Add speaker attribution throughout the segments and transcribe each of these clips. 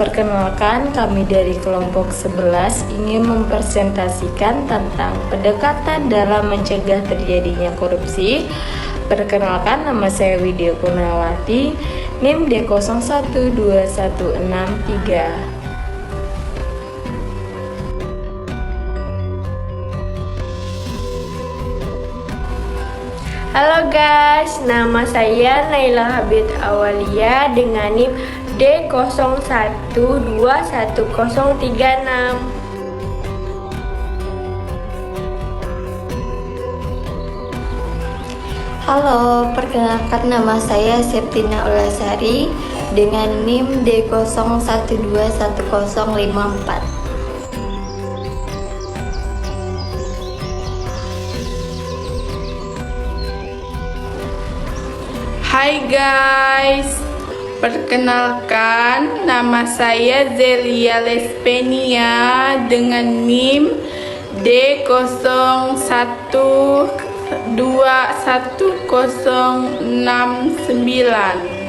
Speaker 1: Perkenalkan, kami dari kelompok 11 ingin mempresentasikan tentang pendekatan dalam mencegah terjadinya korupsi. Perkenalkan, nama saya Widya Kurniawati, NIM D012163.
Speaker 2: Halo guys, nama saya Naila Habib Awalia dengan NIM D01211036.
Speaker 3: Halo, perkenalkan nama saya Septina Ulasari dengan NIM D01211054.
Speaker 4: Hai guys, perkenalkan nama saya Zelia Lespenia dengan NIM D01211069.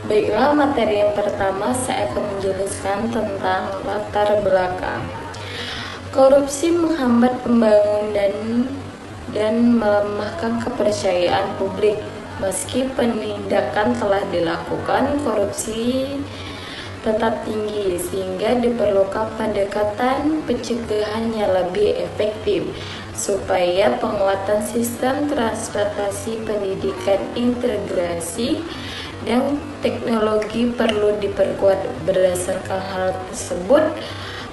Speaker 1: Baiklah, materi yang pertama saya akan menjelaskan tentang latar belakang. Korupsi menghambat pembangunan dan melemahkan kepercayaan publik. Meski penindakan telah dilakukan, korupsi tetap tinggi sehingga diperlukan pendekatan pencegahan yang lebih efektif supaya penguatan sistem transportasi, pendidikan, integrasi dan teknologi perlu diperkuat. Berdasarkan hal tersebut,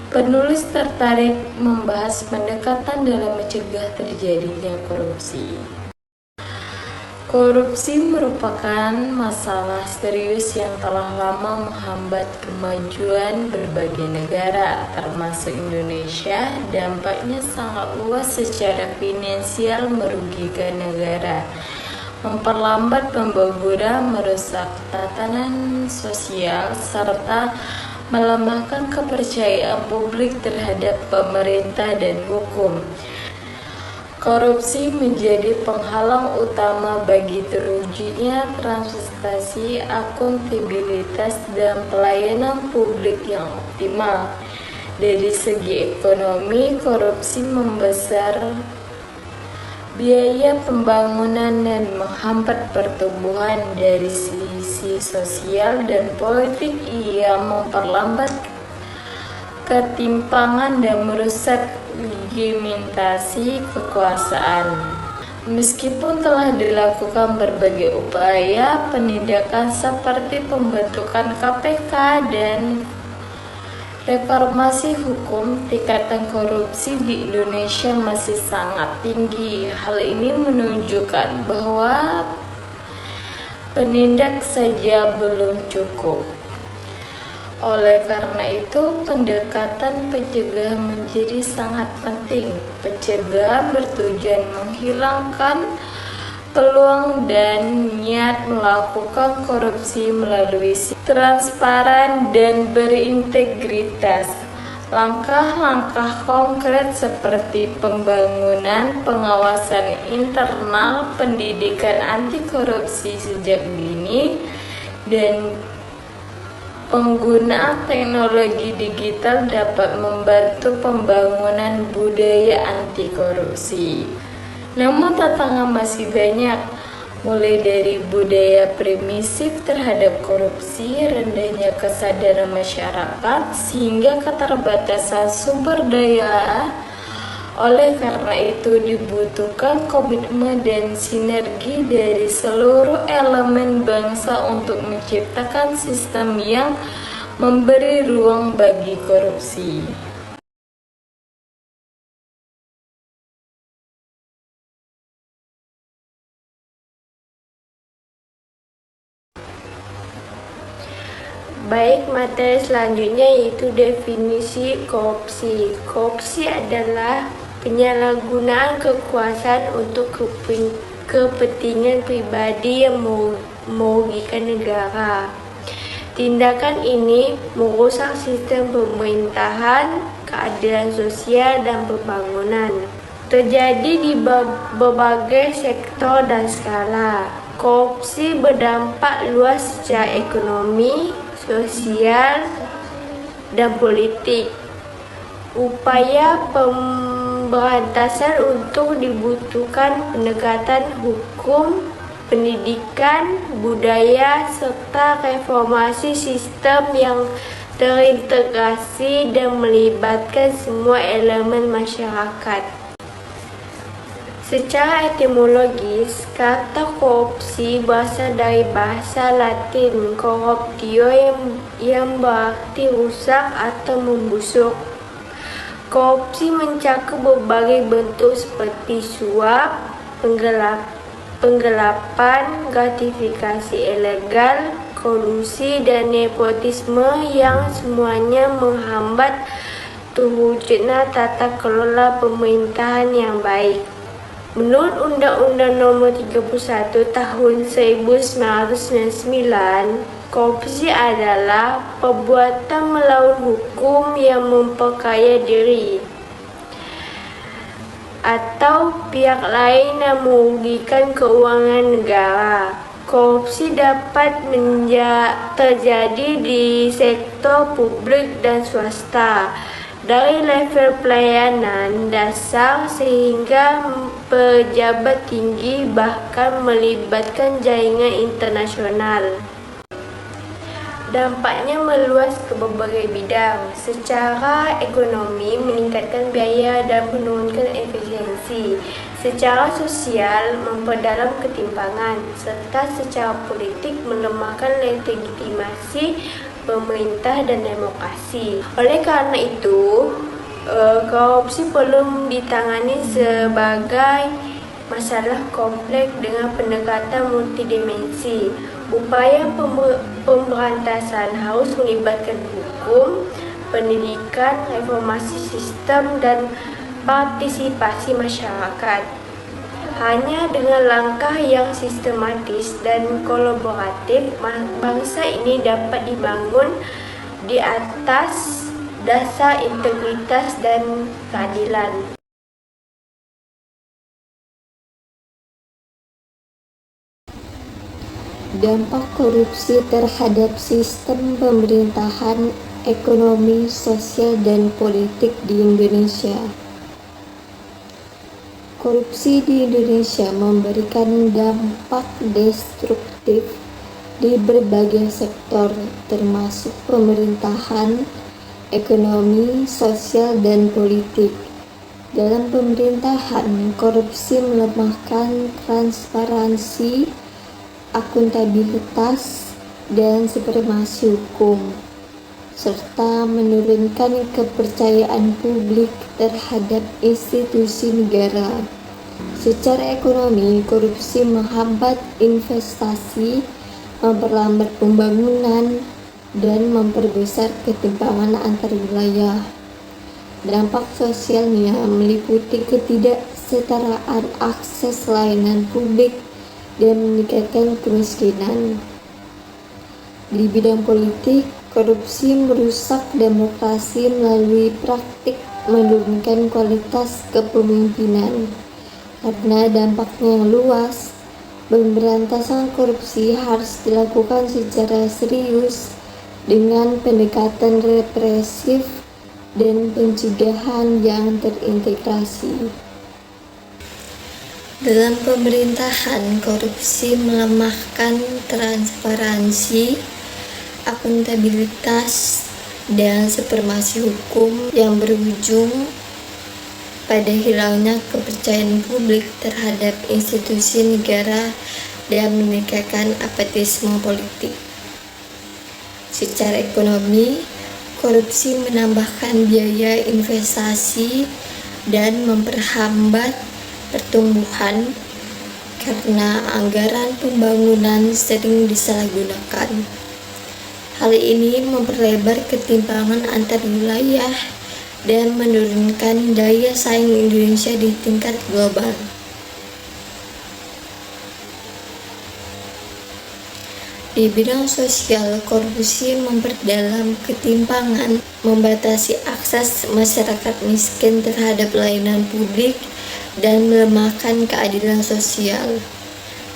Speaker 1: penulis tertarik membahas pendekatan dalam mencegah terjadinya korupsi. Korupsi merupakan masalah serius yang telah lama menghambat kemajuan berbagai negara, termasuk Indonesia. Dampaknya sangat luas secara finansial, merugikan negara, memperlambat pembangunan, merusak tatanan sosial, serta melemahkan kepercayaan publik terhadap pemerintah dan hukum. Korupsi menjadi penghalang utama bagi terwujudnya transparansi, akuntabilitas, dan pelayanan publik yang optimal. Dari segi ekonomi, korupsi membesar biaya pembangunan dan menghambat pertumbuhan. Dari sisi sosial dan politik, ia memperlambat ketimpangan dan merusak legitimasi kekuasaan. Meskipun telah dilakukan berbagai upaya penindakan seperti pembentukan KPK dan reformasi hukum, tingkatan korupsi di Indonesia masih sangat tinggi. Hal ini menunjukkan bahwa penindak saja belum cukup. Oleh karena itu, pendekatan pencegahan menjadi sangat penting. Pencegahan bertujuan menghilangkan peluang dan niat melakukan korupsi melalui transparan dan berintegritas. Langkah-langkah konkret seperti pembangunan, pengawasan internal, pendidikan anti korupsi sejak dini, dan penggunaan teknologi digital dapat membantu pembangunan budaya anti korupsi. Namun tantangan masih banyak, mulai dari budaya permisif terhadap korupsi, rendahnya kesadaran masyarakat, sehingga keterbatasan sumber daya. Oleh karena itu dibutuhkan komitmen dan sinergi dari seluruh elemen bangsa untuk menciptakan sistem yang memberi ruang bagi korupsi.
Speaker 2: Baik, materi selanjutnya yaitu definisi korupsi. Korupsi adalah penyalahgunaan kekuasaan untuk kepentingan pribadi yang merugikan negara. Tindakan ini merusak sistem pemerintahan, keadilan sosial, dan pembangunan. Terjadi di berbagai sektor dan skala. Korupsi berdampak luas secara ekonomi, sosial, dan politik. Upaya pemberantasan untuk dibutuhkan pendekatan hukum, pendidikan, budaya, serta reformasi sistem yang terintegrasi dan melibatkan semua elemen masyarakat. Secara etimologis, kata korupsi berasal dari bahasa Latin corruptio yang berarti rusak atau membusuk. Korupsi mencakup berbagai bentuk seperti suap, penggelapan, gratifikasi ilegal, kolusi, dan nepotisme yang semuanya menghambat terwujudnya tata kelola pemerintahan yang baik. Menurut Undang-Undang Nomor 31 Tahun 1999, korupsi adalah perbuatan melawan hukum yang memperkaya diri atau pihak lain yang merugikan keuangan negara. Korupsi dapat terjadi di sektor publik dan swasta, dari level pelayanan dasar sehingga pejabat tinggi, bahkan melibatkan jaringan internasional. Dampaknya meluas ke berbagai bidang. Secara ekonomi, meningkatkan biaya dan menurunkan efisiensi. Secara sosial, memperdalam ketimpangan. Serta secara politik, melemahkan legitimasi pemerintah dan demokrasi. Oleh karena itu, korupsi perlu ditangani sebagai masalah kompleks dengan pendekatan multidimensi. Upaya pemberantasan harus melibatkan hukum, pendidikan, reformasi sistem, dan partisipasi masyarakat. Hanya dengan langkah yang sistematis dan kolaboratif, bangsa ini dapat dibangun di atas dasar integritas dan keadilan.
Speaker 3: Dampak korupsi terhadap sistem pemerintahan, ekonomi, sosial, dan politik di Indonesia. Korupsi di Indonesia memberikan dampak destruktif di berbagai sektor, termasuk pemerintahan, ekonomi, sosial, dan politik. Dalam pemerintahan, korupsi melemahkan transparansi, akuntabilitas, dan supremasi hukum, serta menurunkan kepercayaan publik terhadap institusi negara. Secara ekonomi, korupsi menghambat investasi, memperlambat pembangunan, dan memperbesar ketimpangan antar wilayah. Dampak sosialnya meliputi ketidaksetaraan akses layanan publik dan meningkatkan kemiskinan. Di bidang politik, korupsi merusak demokrasi melalui praktik menurunkan kualitas kepemimpinan. Karena dampaknya yang luas, pemberantasan korupsi harus dilakukan secara serius dengan pendekatan represif dan pencegahan yang terintegrasi. Dalam pemerintahan, korupsi melemahkan transparansi, akuntabilitas, dan supremasi hukum yang berujung pada hilangnya kepercayaan publik terhadap institusi negara dan meningkatkan apatisme politik. Secara ekonomi, korupsi menambahkan biaya investasi dan memperhambat pertumbuhan karena anggaran pembangunan sering disalahgunakan. Hal ini memperlebar ketimpangan antar wilayah dan menurunkan daya saing Indonesia di tingkat global. Di bidang sosial, korupsi memperdalam ketimpangan, membatasi akses masyarakat miskin terhadap layanan publik, dan melemahkan keadilan sosial.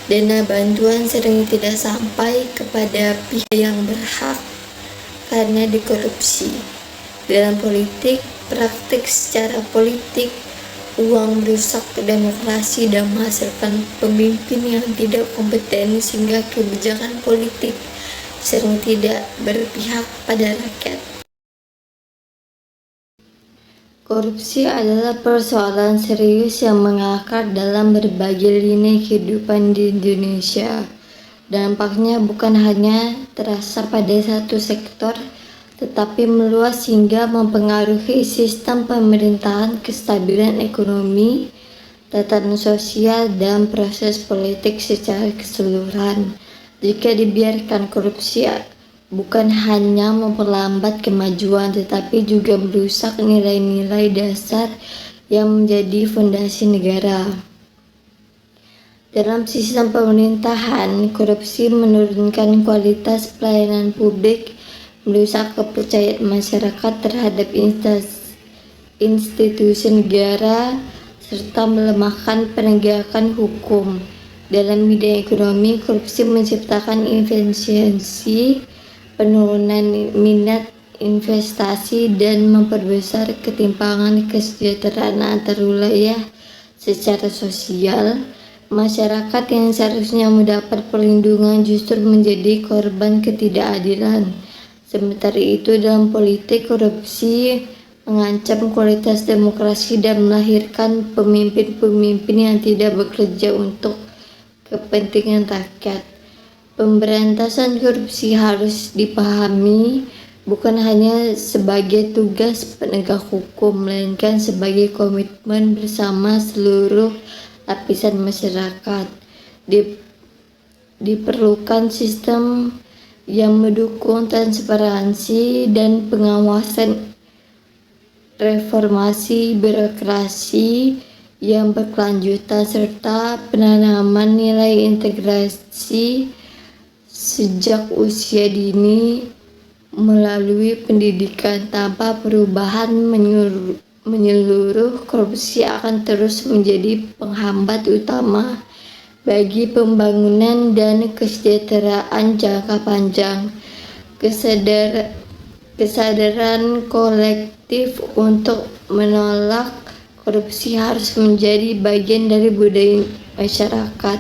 Speaker 3: Dana bantuan sering tidak sampai kepada pihak yang berhak karena dikorupsi. Dalam politik, praktik secara politik, uang merusak demokrasi dan menghasilkan pemimpin yang tidak kompeten sehingga kebijakan politik sering tidak berpihak pada rakyat. Korupsi adalah persoalan serius yang mengakar dalam berbagai lini kehidupan di Indonesia. Dampaknya bukan hanya terasa pada satu sektor, tetapi meluas hingga mempengaruhi sistem pemerintahan, kestabilan ekonomi, tatanan sosial, dan proses politik secara keseluruhan. Jika dibiarkan, korupsi bukan hanya memperlambat kemajuan, tetapi juga merusak nilai-nilai dasar yang menjadi fondasi negara. Dalam sistem pemerintahan, korupsi menurunkan kualitas pelayanan publik, merusak kepercayaan masyarakat terhadap institusi negara, serta melemahkan penegakan hukum. Dalam bidang ekonomi, korupsi menciptakan inefisiensi, penurunan minat investasi, dan memperbesar ketimpangan kesejahteraan antar wilayah. Secara sosial, masyarakat yang seharusnya mendapat perlindungan justru menjadi korban ketidakadilan. Sementara itu, dalam politik, korupsi mengancam kualitas demokrasi dan melahirkan pemimpin-pemimpin yang tidak bekerja untuk kepentingan rakyat. Pemberantasan korupsi harus dipahami bukan hanya sebagai tugas penegak hukum, melainkan sebagai komitmen bersama seluruh lapisan masyarakat. Diperlukan sistem yang mendukung transparansi dan pengawasan, reformasi birokrasi yang berkelanjutan, serta penanaman nilai integrasi sejak usia dini melalui pendidikan. Tanpa perubahan menyeluruh, korupsi akan terus menjadi penghambat utama bagi pembangunan dan kesejahteraan jangka panjang. Kesadaran kolektif untuk menolak korupsi harus menjadi bagian dari budaya masyarakat,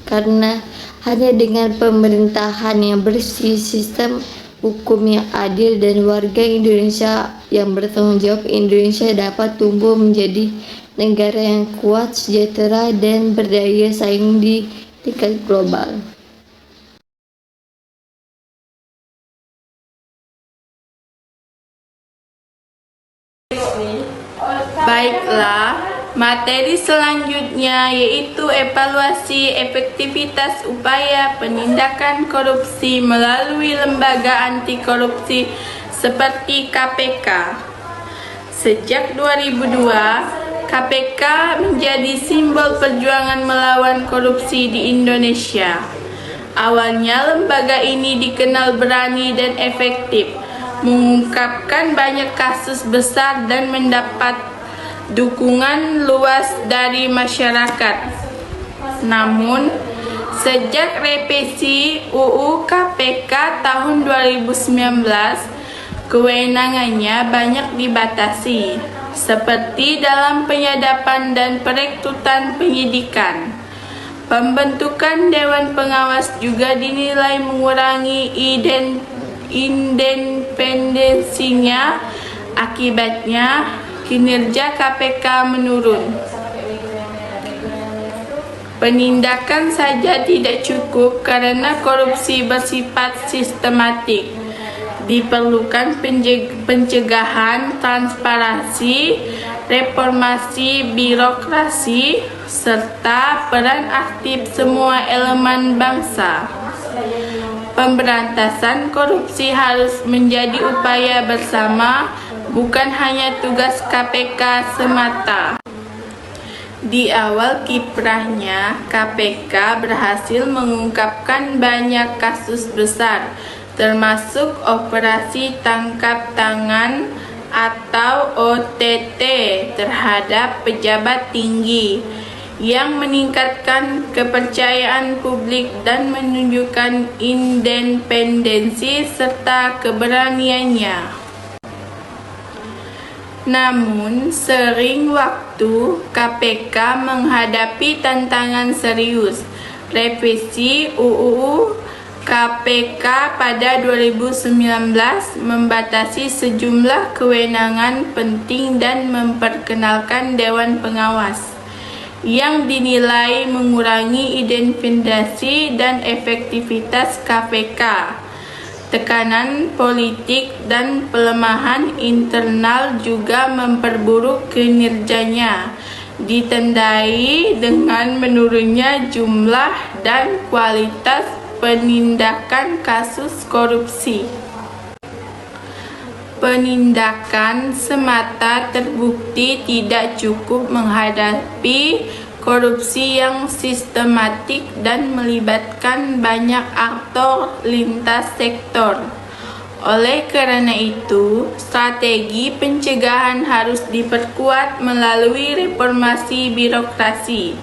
Speaker 3: karena hanya dengan pemerintahan yang bersih, sistem hukum yang adil, dan warga Indonesia yang bertanggung jawab, Indonesia dapat tumbuh menjadi negara yang kuat, sejahtera, dan berdaya saing di tingkat global.
Speaker 4: Baiklah, materi selanjutnya yaitu evaluasi efektivitas upaya penindakan korupsi melalui lembaga anti korupsi seperti KPK. Sejak 2002, KPK menjadi simbol perjuangan melawan korupsi di Indonesia. Awalnya lembaga ini dikenal berani dan efektif, mengungkapkan banyak kasus besar dan mendapat dukungan luas dari masyarakat. Namun, sejak revisi UU KPK tahun 2019, kewenangannya banyak dibatasi, seperti dalam penyadapan dan perekrutan penyidikan. Pembentukan Dewan Pengawas juga dinilai mengurangi independensinya. Akibatnya, kinerja KPK menurun. Penindakan saja tidak cukup karena korupsi bersifat sistematik. Diperlukan pencegahan transparansi, reformasi birokrasi, serta peran aktif semua elemen bangsa. Pemberantasan korupsi harus menjadi upaya bersama, bukan hanya tugas KPK semata. Di awal kiprahnya, KPK berhasil mengungkapkan banyak kasus besar, termasuk operasi tangkap tangan atau OTT terhadap pejabat tinggi, yang meningkatkan kepercayaan publik dan menunjukkan independensi serta keberaniannya. Namun, sering waktu KPK menghadapi tantangan serius. Revisi UU KPK pada 2019 membatasi sejumlah kewenangan penting dan memperkenalkan Dewan Pengawas, yang dinilai mengurangi independensi dan efektivitas KPK. Tekanan politik dan pelemahan internal juga memperburuk kinerjanya, ditandai dengan menurunnya jumlah dan kualitas penindakan kasus korupsi. Penindakan semata terbukti tidak cukup menghadapi korupsi yang sistematik dan melibatkan banyak aktor lintas sektor. Oleh karena itu, strategi pencegahan harus diperkuat melalui reformasi birokrasi,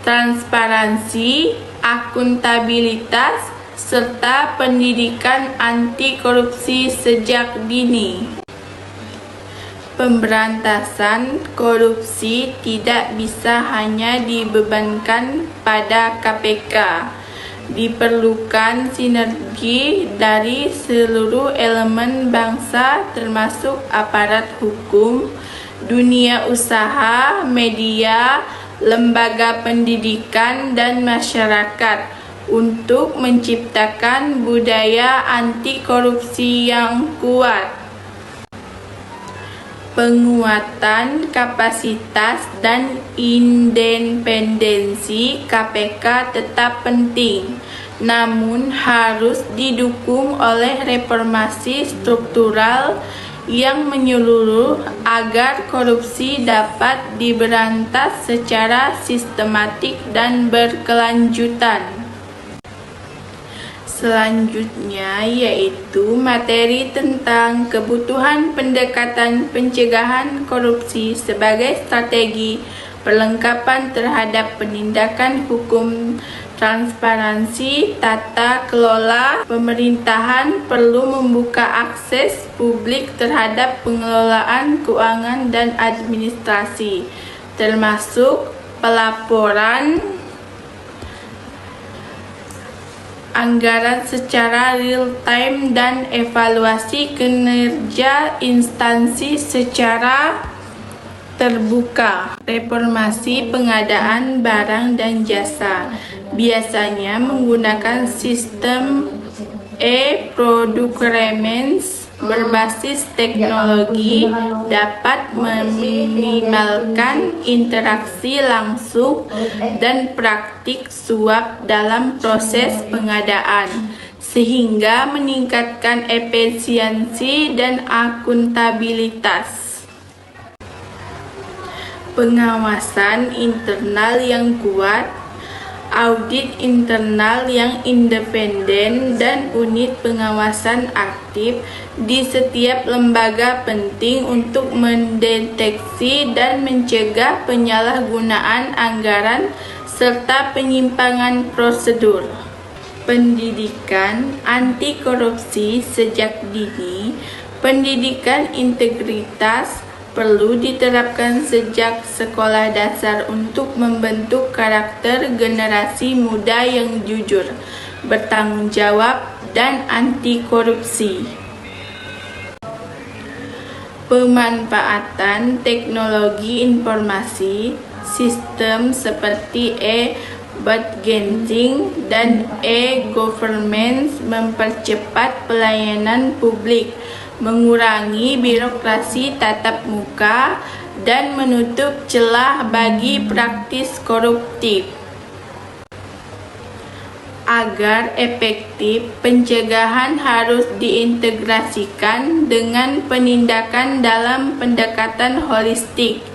Speaker 4: transparansi, akuntabilitas, serta pendidikan anti korupsi sejak dini. Pemberantasan korupsi tidak bisa hanya dibebankan pada KPK. Diperlukan sinergi dari seluruh elemen bangsa, termasuk aparat hukum, dunia usaha, media, lembaga pendidikan, dan masyarakat untuk menciptakan budaya anti korupsi yang kuat. Penguatan kapasitas dan independensi KPK tetap penting, namun harus didukung oleh reformasi struktural yang menyeluruh agar korupsi dapat diberantas secara sistematik dan berkelanjutan. Selanjutnya yaitu materi tentang kebutuhan pendekatan pencegahan korupsi sebagai strategi perlengkapan terhadap penindakan hukum. Transparansi tata kelola pemerintahan perlu membuka akses publik terhadap pengelolaan keuangan dan administrasi, termasuk pelaporan anggaran secara real-time dan evaluasi kinerja instansi secara terbuka. Reformasi pengadaan barang dan jasa biasanya menggunakan sistem e-procurement berbasis teknologi dapat meminimalkan interaksi langsung dan praktik suap dalam proses pengadaan, sehingga meningkatkan efisiensi dan akuntabilitas. Pengawasan internal yang kuat, audit internal yang independen, dan unit pengawasan aktif di setiap lembaga penting untuk mendeteksi dan mencegah penyalahgunaan anggaran serta penyimpangan prosedur. Pendidikan anti korupsi sejak dini. Pendidikan integritas perlu diterapkan sejak sekolah dasar untuk membentuk karakter generasi muda yang jujur, bertanggung jawab, dan anti korupsi. Pemanfaatan teknologi informasi, sistem seperti Budgeting dan e-governance mempercepat pelayanan publik, mengurangi birokrasi tatap muka, dan menutup celah bagi praktis koruptif. Agar efektif, pencegahan harus diintegrasikan dengan penindakan dalam pendekatan holistik.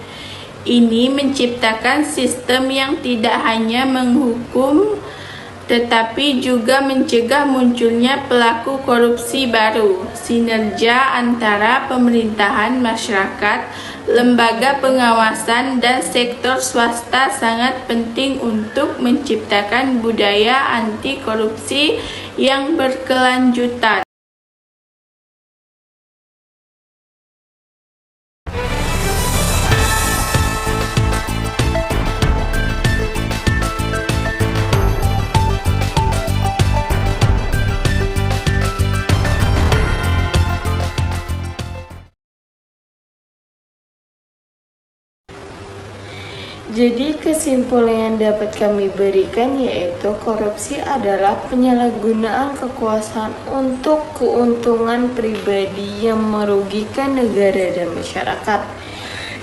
Speaker 4: Ini menciptakan sistem yang tidak hanya menghukum, tetapi juga mencegah munculnya pelaku korupsi baru. Sinergia antara pemerintahan, masyarakat, lembaga pengawasan, dan sektor swasta sangat penting untuk menciptakan budaya anti korupsi yang berkelanjutan.
Speaker 1: Jadi kesimpulan yang dapat kami berikan yaitu korupsi adalah penyalahgunaan kekuasaan untuk keuntungan pribadi yang merugikan negara dan masyarakat.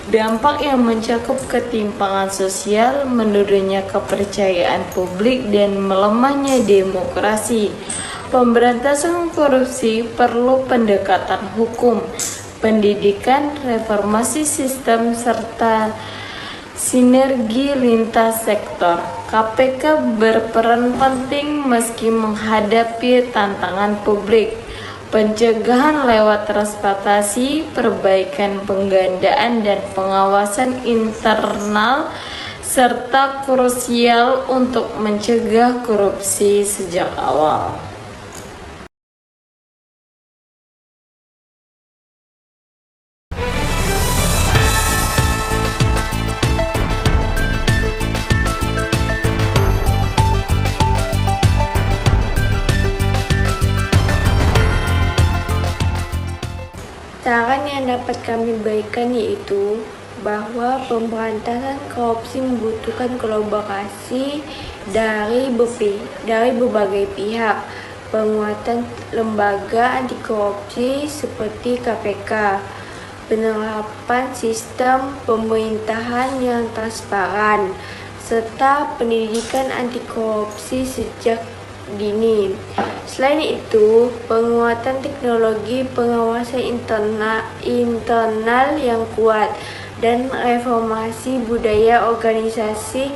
Speaker 1: Dampak yang mencakup ketimpangan sosial, menurunnya kepercayaan publik, dan melemahnya demokrasi. Pemberantasan korupsi perlu pendekatan hukum, pendidikan, reformasi sistem, serta sinergi lintas sektor. KPK berperan penting meski menghadapi tantangan publik. Pencegahan lewat transparansi, perbaikan penggandaan dan pengawasan internal, serta krusial untuk mencegah korupsi sejak awal.
Speaker 2: Saran yang dapat kami berikan yaitu bahwa pemberantasan korupsi membutuhkan kolaborasi dari berbagai pihak, penguatan lembaga anti korupsi seperti KPK, penerapan sistem pemerintahan yang transparan, serta pendidikan anti korupsi sejak dini. Selain itu, penguatan teknologi pengawasan internal yang kuat dan reformasi budaya organisasi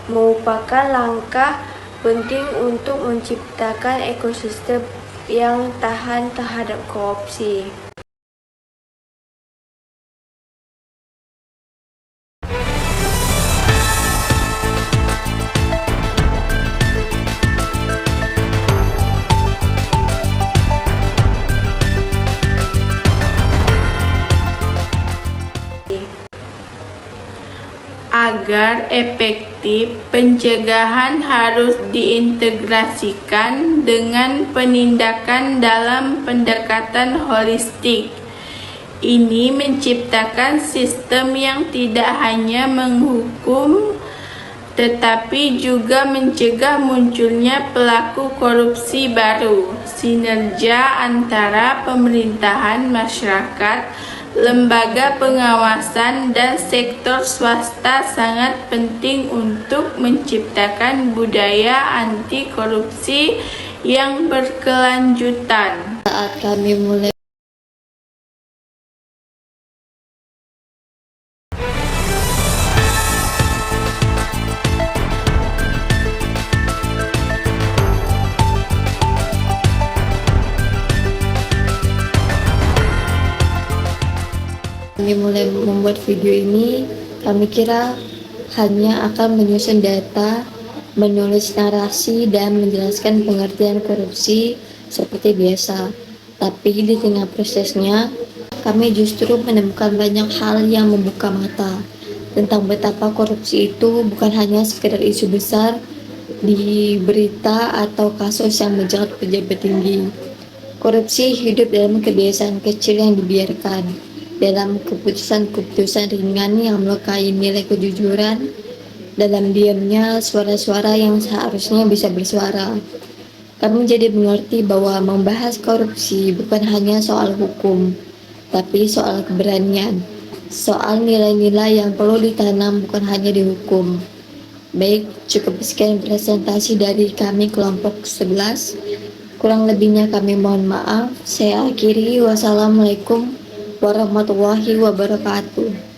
Speaker 2: merupakan langkah penting untuk menciptakan ekosistem yang tahan terhadap korupsi.
Speaker 4: Agar efektif, pencegahan harus diintegrasikan dengan penindakan dalam pendekatan holistik. Ini menciptakan sistem yang tidak hanya menghukum, tetapi juga mencegah munculnya pelaku korupsi baru. Sinergia antara pemerintahan, masyarakat, lembaga pengawasan, dan sektor swasta sangat penting untuk menciptakan budaya anti korupsi yang berkelanjutan.
Speaker 3: Saat kami mulai membuat video ini, kami kira hanya akan menyusun data, menulis narasi, dan menjelaskan pengertian korupsi seperti biasa. Tapi di tengah prosesnya, kami justru menemukan banyak hal yang membuka mata tentang betapa korupsi itu bukan hanya sekedar isu besar di berita atau kasus yang menjerat pejabat tinggi. Korupsi hidup dalam kebiasaan kecil yang dibiarkan, dalam keputusan-keputusan ringan yang melukai nilai kejujuran, dalam diamnya suara-suara yang seharusnya bisa bersuara. Kami jadi mengerti bahwa membahas korupsi bukan hanya soal hukum, tapi soal keberanian, soal nilai-nilai yang perlu ditanam bukan hanya di hukum. Baik, cukup sekian presentasi dari kami kelompok 11. Kurang lebihnya kami mohon maaf. Saya akhiri. Wassalamualaikum warahmatullahi wabarakatuh.